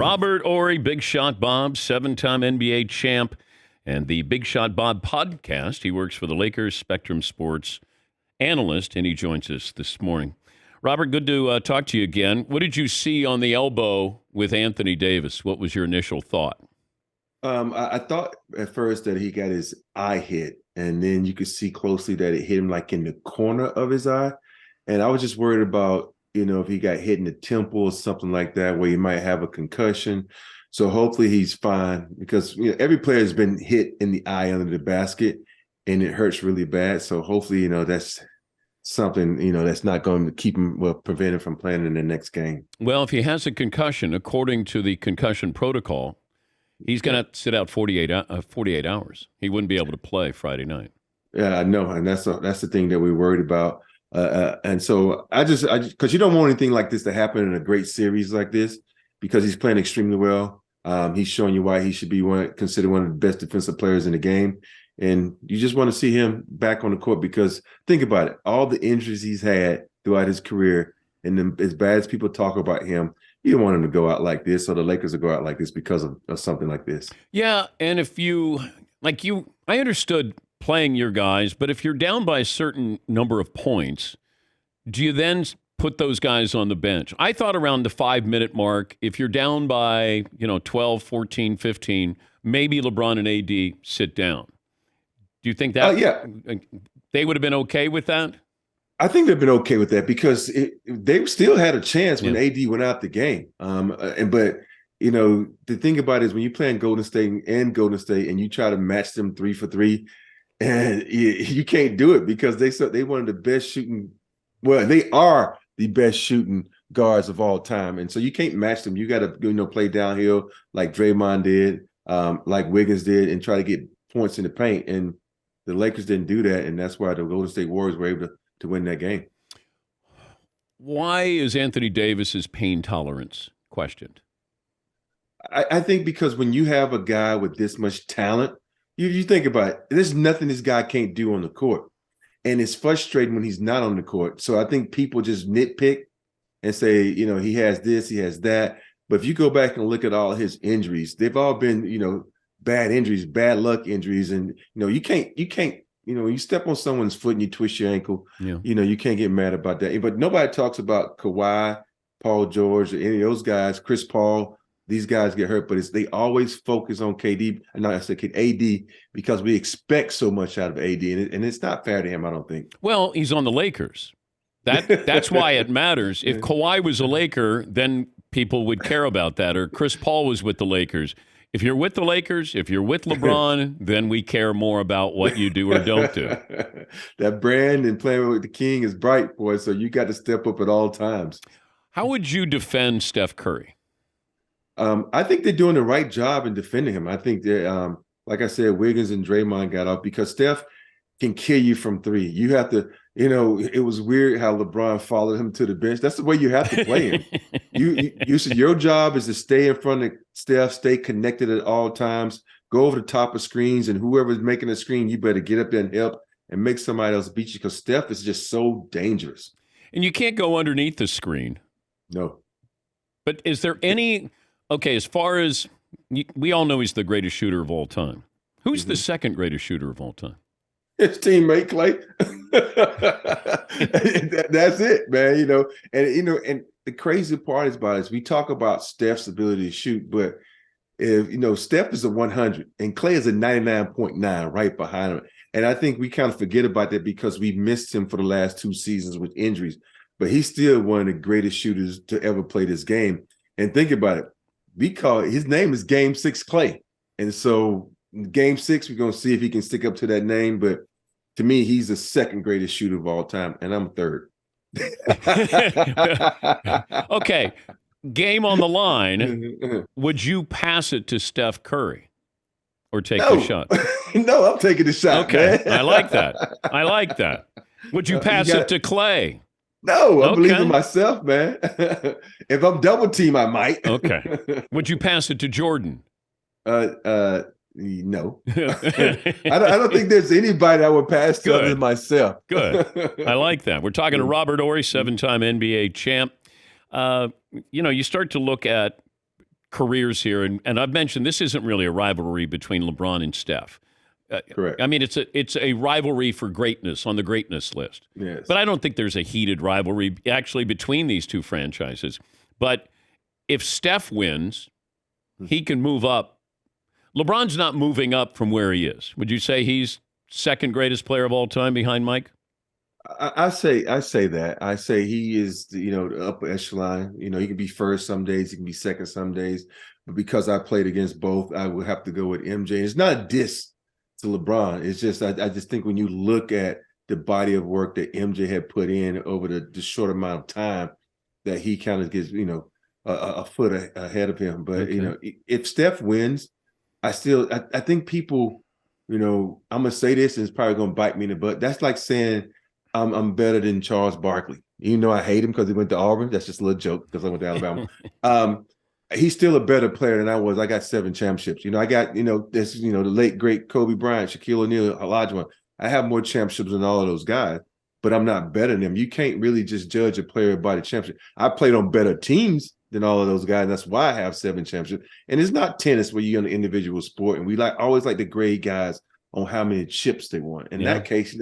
Robert Horry, Big Shot Bob, 7-time NBA champ, and the Big Shot Bob podcast. He works for the Lakers Spectrum Sports analyst, and he joins us this morning. Robert, good to talk to you again. What did you see on the elbow with Anthony Davis? What was your initial thought? I thought at first that he got his eye hit, and then you could see closely that it hit him like in the corner of his eye. And I was just worried about, if he got hit in the temple or something like that, where he might have a concussion. So hopefully he's fine, because every player has been hit in the eye under the basket, and it hurts really bad. So hopefully, that's something, that's not going to keep him, prevent him from playing in the next game. Well, if he has a concussion, according to the concussion protocol, he's going to sit out 48 hours. He wouldn't be able to play Friday night. Yeah, I know, and that's the thing that we're worried about. And so I just because you don't want anything like this to happen in a great series like this, because he's playing extremely well. He's showing you why he should be considered one of the best defensive players in the game. And you just want to see him back on the court, because think about it, all the injuries he's had throughout his career, and then as bad as people talk about him, you don't want him to go out like this, or the Lakers to go out like this because of something like this. Yeah, and if I understood playing your guys, but if you're down by a certain number of points, do you then put those guys on the bench? I thought around the 5-minute mark, if you're down by 12, 14, 15, maybe LeBron and AD sit down. Do you think that they would have been okay with that? I think they've been okay with that, because they still had a chance when AD went out the game. But the thing about it is, when you play in Golden State and you try to match them 3 for 3, and you can't do it, because they one of the best shooting. Well, they are the best shooting guards of all time, and so you can't match them. You got to play downhill like Draymond did, like Wiggins did, and try to get points in the paint. And the Lakers didn't do that, and that's why the Golden State Warriors were able to win that game. Why is Anthony Davis's pain tolerance questioned? I think because when you have a guy with this much talent, you think about it, there's nothing this guy can't do on the court. And it's frustrating when he's not on the court. So I think people just nitpick and say, he has this, he has that. But if you go back and look at all his injuries, they've all been, bad injuries, bad luck injuries. And, you can't, when you step on someone's foot and you twist your ankle, you can't get mad about that. But nobody talks about Kawhi, Paul George, or any of those guys, Chris Paul. These guys get hurt, but they always focus on AD, because we expect so much out of AD, and it's not fair to him, I don't think. Well, he's on the Lakers. That's why it matters. If Kawhi was a Laker, then people would care about that, or Chris Paul was with the Lakers. If you're with the Lakers, if you're with LeBron, then we care more about what you do or don't do. That brand and playing with the king is bright, boy, so you got to step up at all times. How would you defend Steph Curry? I think they're doing the right job in defending him. I think they're, like I said, Wiggins and Draymond got off, because Steph can kill you from 3. You have to, it was weird how LeBron followed him to the bench. That's the way you have to play him. Your job is to stay in front of Steph, stay connected at all times, go over the top of screens, and whoever's making a screen, you better get up there and help and make somebody else beat you, because Steph is just so dangerous. And you can't go underneath the screen. No. But is there any... Okay, as far as we all know, he's the greatest shooter of all time. Who's the second greatest shooter of all time? His teammate Clay. That's it, man. And the crazy part about it is, we talk about Steph's ability to shoot, but if Steph is a 100 and Clay is a 99.9 right behind him, and I think we kind of forget about that because we missed him for the last 2 seasons with injuries. But he's still one of the greatest shooters to ever play this game. And think about it. His name is Game 6 Clay. And so Game 6, we're going to see if he can stick up to that name. But to me, he's the second greatest shooter of all time, and I'm third. Okay, game on the line. Would you pass it to Steph Curry or take the shot? No, I'm taking the shot. Okay, man. I like that. Would you pass it to Clay? No, I believe in myself, man. If I'm double team, I might. Okay. Would you pass it to Jordan? No. I don't think there's anybody I would pass to other than myself. Good. I like that. We're talking to Robert Horry, 7-time NBA champ. You start to look at careers here, and I've mentioned this isn't really a rivalry between LeBron and Steph. Correct. I mean, it's a rivalry for greatness on the greatness list. Yes. But I don't think there's a heated rivalry actually between these two franchises. But if Steph wins, he can move up. LeBron's not moving up from where he is. Would you say he's second greatest player of all time behind Mike? I say that. I say he is, the upper echelon. He can be first some days, he can be second some days. But because I played against both, I would have to go with MJ. It's not a diss to LeBron. It's just I just think when you look at the body of work that MJ had put in over the short amount of time, that he kind of gets, a foot ahead of him. But if Steph wins, I think people, I'm gonna say this and it's probably gonna bite me in the butt. That's like saying I'm better than Charles Barkley. Even though I hate him because he went to Auburn. That's just a little joke because I went to Alabama. He's still a better player than I was. I got 7 championships. I got, this, the late, great Kobe Bryant, Shaquille O'Neal, Olajuwon. I have more championships than all of those guys, but I'm not better than them. You can't really just judge a player by the championship. I played on better teams than all of those guys. That's why I have 7 championships. And it's not tennis where you're in an individual sport. And we always like to grade guys on how many chips they won. In that case,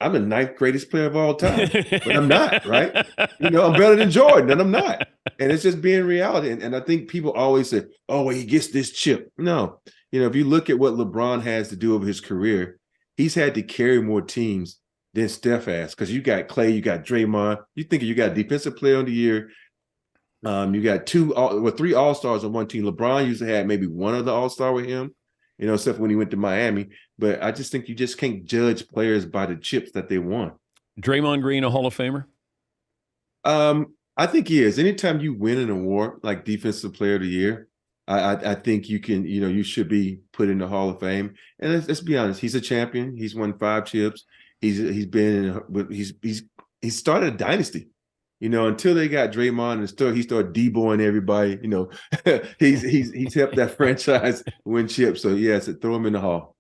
I'm the 9th greatest player of all time, but I'm not, right? I'm better than Jordan, and I'm not. And it's just being reality. And I think people always say, oh, well, he gets this chip. No. If you look at what LeBron has to do over his career, he's had to carry more teams than Steph has, because you got Clay, you got Draymond. You think you got Defensive Player of the Year. You got 3 All-Stars on one team. LeBron usually had maybe one other All-Star with him, except when he went to Miami. But I just think you just can't judge players by the chips that they won. Draymond Green, a Hall of Famer? I think he is. Anytime you win an award like Defensive Player of the Year, I think you can, you should be put in the Hall of Fame. And let's be honest, he's a champion. He's won 5 chips. He started a dynasty. Until they got Draymond and he started deboing everybody. He's helped that franchise win chips. So yes, throw him in the Hall.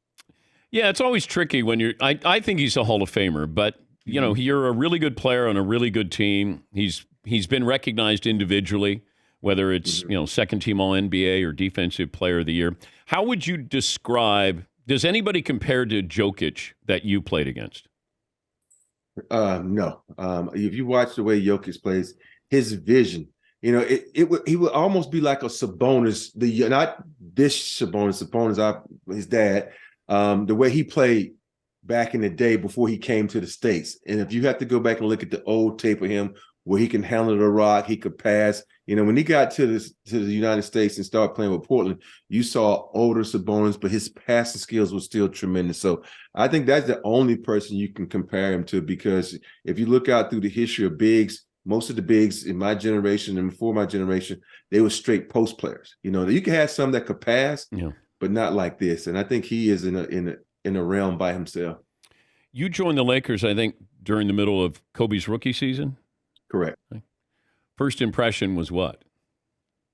Yeah, it's always tricky when I think he's a Hall of Famer, but you're a really good player on a really good team. He's been recognized individually, whether it's second team All NBA or Defensive Player of the Year. How would you describe? Does anybody compare to Jokic that you played against? No. If you watch the way Jokic plays, his vision, he would almost be like a Sabonis, not this Sabonis, his dad. The way he played back in the day before he came to the States. And if you have to go back and look at the old tape of him where he can handle the rock, he could pass. When he got to the United States and started playing with Portland, you saw older Sabonis, but his passing skills were still tremendous. So I think that's the only person you can compare him to, because if you look out through the history of bigs, most of the bigs in my generation and before my generation, they were straight post players. You can have some that could pass, but not like this. And I think he is in a realm by himself. You joined the Lakers, I think, during the middle of Kobe's rookie season? Correct. First impression was what?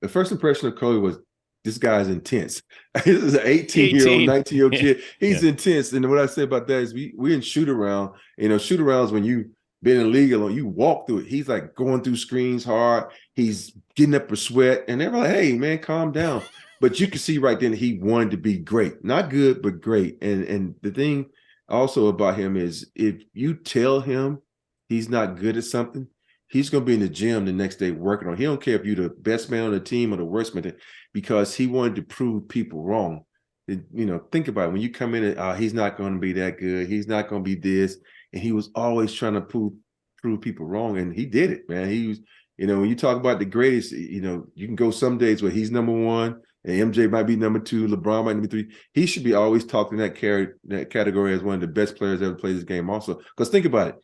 The first impression of Kobe was, this guy's intense. This is an 18-year-old, 19-year-old kid. He's intense. And what I say about that is we in shoot-around. Shoot-arounds, when you've been in the league alone, you walk through it. He's like going through screens hard. He's getting up a sweat. And they're like, hey, man, calm down. But you can see right then he wanted to be great. Not good, but great. And the thing also about him is, if you tell him he's not good at something, he's going to be in the gym the next day working on it. He don't care if you're the best man on the team or the worst man, because he wanted to prove people wrong. Think about it. When you come in and he's not going to be that good. He's not going to be this. And he was always trying to prove people wrong. And he did it, man. He was, when you talk about the greatest, you can go some days where he's number 1 and MJ might be number 2, LeBron might be number 3. He should be always talked in that category as one of the best players ever played this game also. Because think about it.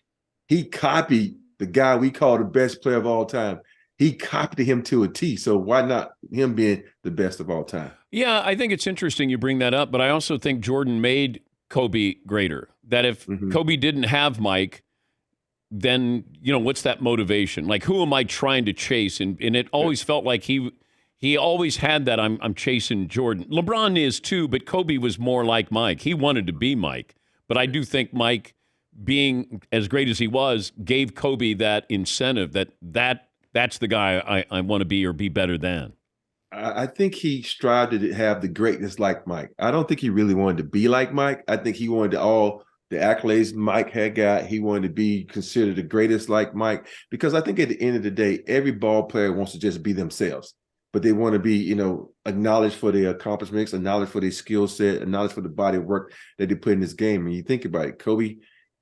He copied the guy we call the best player of all time. He copied him to a T. So why not him being the best of all time? Yeah, I think it's interesting you bring that up, but I also think Jordan made Kobe greater. That if Kobe didn't have Mike, then, what's that motivation? Like, who am I trying to chase? And it always felt like he always had that I'm chasing Jordan. LeBron is too, but Kobe was more like Mike. He wanted to be Mike. But I do think Mike, being as great as he was, gave Kobe that incentive that's the guy I want to be or be better than. I think he strived to have the greatness like Mike. I don't think he really wanted to be like Mike. I think he wanted all the accolades Mike had got. He wanted to be considered the greatest like Mike, because I think at the end of the day, every ball player wants to just be themselves, but they want to be, acknowledged for their accomplishments, acknowledged for their skill set, acknowledged for the body of work that they put in this game. And you think about it, Kobe,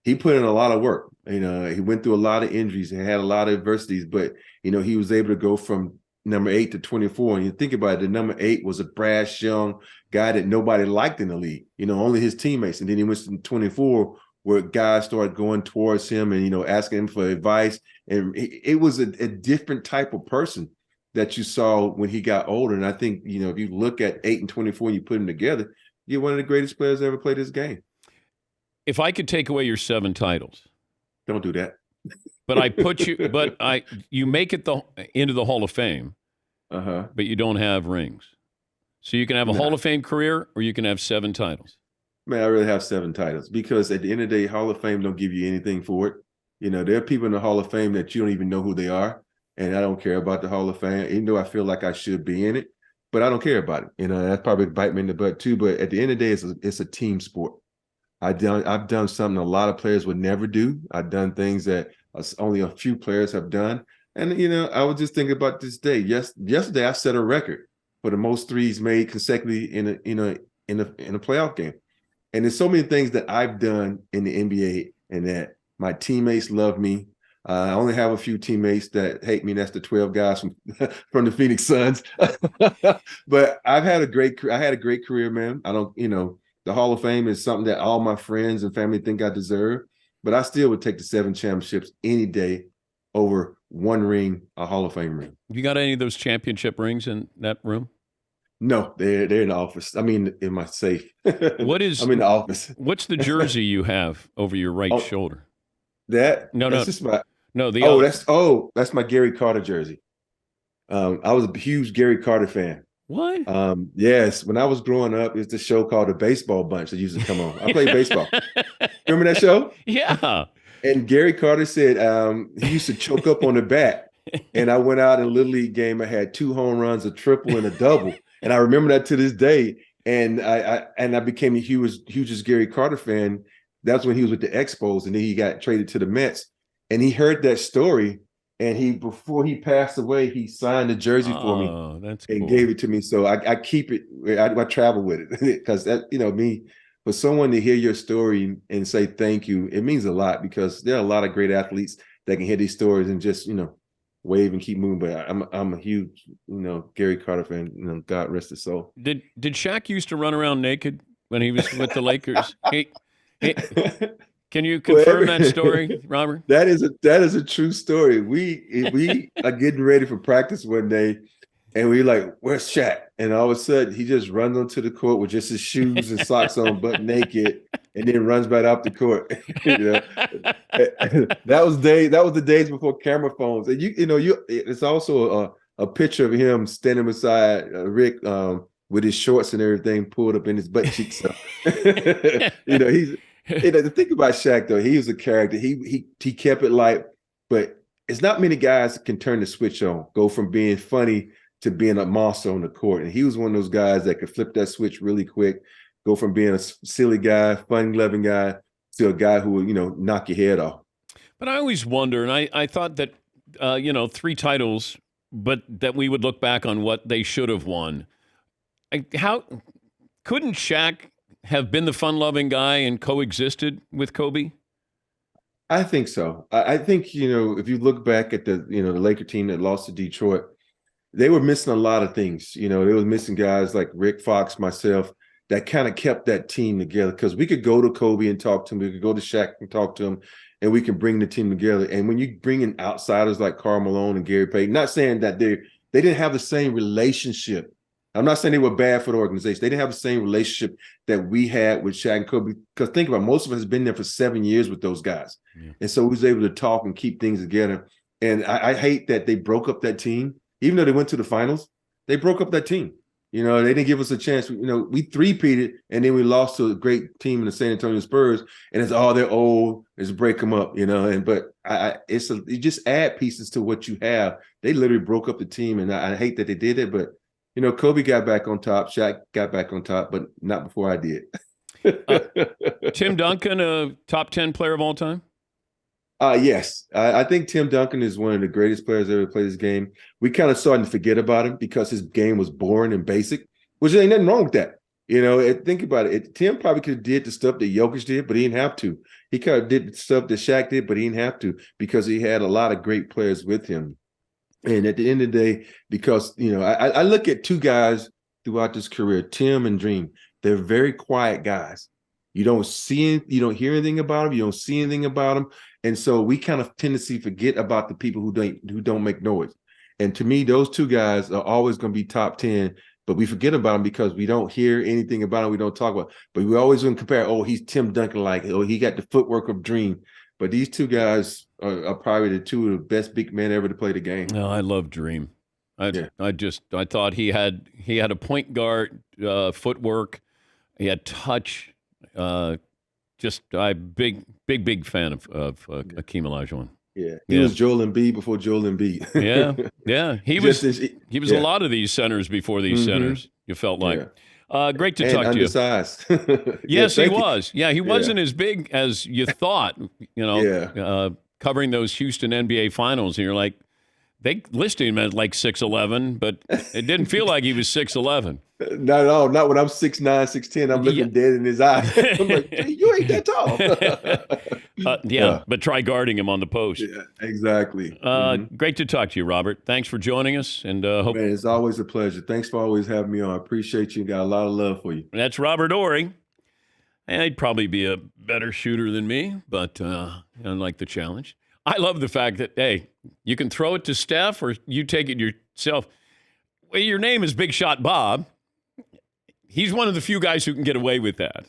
he put in a lot of work. He went through a lot of injuries and had a lot of adversities, but he was able to go from number 8 to 24. And you think about it, the number 8 was a brash young guy that nobody liked in the league, only his teammates. And then he went to 24 where guys started going towards him and, asking him for advice. And it was a different type of person that you saw when he got older. And I think, if you look at 8 and 24 and you put them together, you're one of the greatest players that ever played this game. If I could take away your 7 titles. Don't do that. But you make it into the Hall of Fame, but you don't have rings. So you can have a Hall of Fame career, or you can have 7 titles. Man, I really have 7 titles, because at the end of the day, Hall of Fame don't give you anything for it. There are people in the Hall of Fame that you don't even know who they are, and I don't care about the Hall of Fame, even though I feel like I should be in it, but I don't care about it. That's probably bite me in the butt too. But at the end of the day, it's a team sport. I've done something a lot of players would never do. I've done things that only a few players have done. And, I was just thinking about this day. Yesterday, I set a record for the most threes made consecutively in a playoff game. And there's so many things that I've done in the NBA and that my teammates love me. I only have a few teammates that hate me, and that's the 12 guys from the Phoenix Suns. But I had a great career, man. I don't, the Hall of Fame is something that all my friends and family think I deserve, but I still would take the 7 championships any day over 1 ring, a Hall of Fame ring. You got any of those championship rings in that room? No, they're in the office. I mean, in my safe. I'm in the office. What's the jersey you have over your right shoulder? That's my Gary Carter jersey. I was a huge Gary Carter fan. What? Yes. When I was growing up, it's the show called The Baseball Bunch that used to come on. I played baseball. Remember that show? Yeah. And Gary Carter said he used to choke up on the bat. And I went out in a Little League game. I had 2 home runs, a triple, and a double. And I remember that to this day. And I became the hugest Gary Carter fan. That's when he was with the Expos, and then he got traded to the Mets. And he heard that story. And before he passed away, he signed a jersey for me and cool. Gave it to me. So I keep it. I travel with it because that, me, for someone to hear your story and say thank you, it means a lot, because there are a lot of great athletes that can hear these stories and just, wave and keep moving. But I'm a huge, Gary Carter fan. God rest his soul. Did Shaq used to run around naked when he was with the Lakers? Can you confirm that story, Robert? That is a true story. We are getting ready for practice one day, and we like, where's Shaq? And all of a sudden, he just runs onto the court with just his shoes and socks on, butt naked, and then runs back off the court. That was the days before camera phones. And it's also a picture of him standing beside Rick with his shorts and everything pulled up in his butt cheeks. So, he's. The thing about Shaq, though, he was a character. He kept it light, but it's not many guys that can turn the switch on, go from being funny to being a monster on the court. And he was one of those guys that could flip that switch really quick, go from being a silly guy, fun-loving guy, to a guy who would, knock your head off. But I always wonder, and I thought that, 3 titles, but that we would look back on what they should have won. How couldn't Shaq have been the fun-loving guy and coexisted with Kobe? I think so. I think, if you look back at the Laker team that lost to Detroit, they were missing a lot of things. They were missing guys like Rick Fox, myself, that kind of kept that team together, because we could go to Kobe and talk to him. We could go to Shaq and talk to him, and we can bring the team together. And when you bring in outsiders like Karl Malone and Gary Payton, not saying that they didn't have the same relationship. I'm not saying they were bad for the organization. They didn't have the same relationship that we had with Shaq and Kobe. Because think about it, most of us has been there for 7 years with those guys. Yeah. And so we was able to talk and keep things together. And I hate that they broke up that team. Even though they went to the finals, they broke up that team. They didn't give us a chance. We three-peated, and then we lost to a great team in the San Antonio Spurs. And it's, they're old. Let's break them up, But you just add pieces to what you have. They literally broke up the team, and I hate that they did it, but Kobe got back on top, Shaq got back on top, but not before I did. Tim Duncan, a top 10 player of all time? Yes. I think Tim Duncan is one of the greatest players ever played this game. We kind of starting to forget about him because his game was boring and basic, which ain't nothing wrong with that. Think about it. Tim probably could have did the stuff that Jokic did, but he didn't have to. He kind of did the stuff that Shaq did, but he didn't have to because he had a lot of great players with him. And at the end of the day, because, I look at two guys throughout this career, Tim and Dream. They're very quiet guys. You don't hear anything about them. You don't see anything about them. And so we kind of tend to forget about the people who don't make noise. And to me, those two guys are always going to be top 10, but we forget about them because we don't hear anything about them. We don't talk about it. But we always going to compare, he's Tim Duncan, he got the footwork of Dream. But these two guys are probably the two of the best big men ever to play the game. No, I love Dream. I thought he had a point guard footwork. He had touch. Big fan of Akeem Olajuwon. Yeah, he was Joel Embiid before Joel Embiid. Yeah. He was a lot of these centers before these centers. You felt like. Great to talk to you. Undersized. Yes, he was. Yeah, he wasn't as big as you thought. Covering those Houston NBA Finals, and you're like, they listed him as like 6'11", but it didn't feel like he was 6'11". Not at all. Not when I'm 6'9", 6'10". I'm looking dead in his eye. I'm like, you ain't that tall. But try guarding him on the post. Yeah, exactly. Great to talk to you, Robert. Thanks for joining us. And Man, it's always a pleasure. Thanks for always having me on. I appreciate you. Got a lot of love for you. That's Robert Horry. He'd probably be a better shooter than me, but I like the challenge. I love the fact that, hey, you can throw it to Steph or you take it yourself. Well, your name is Big Shot Bob. He's one of the few guys who can get away with that.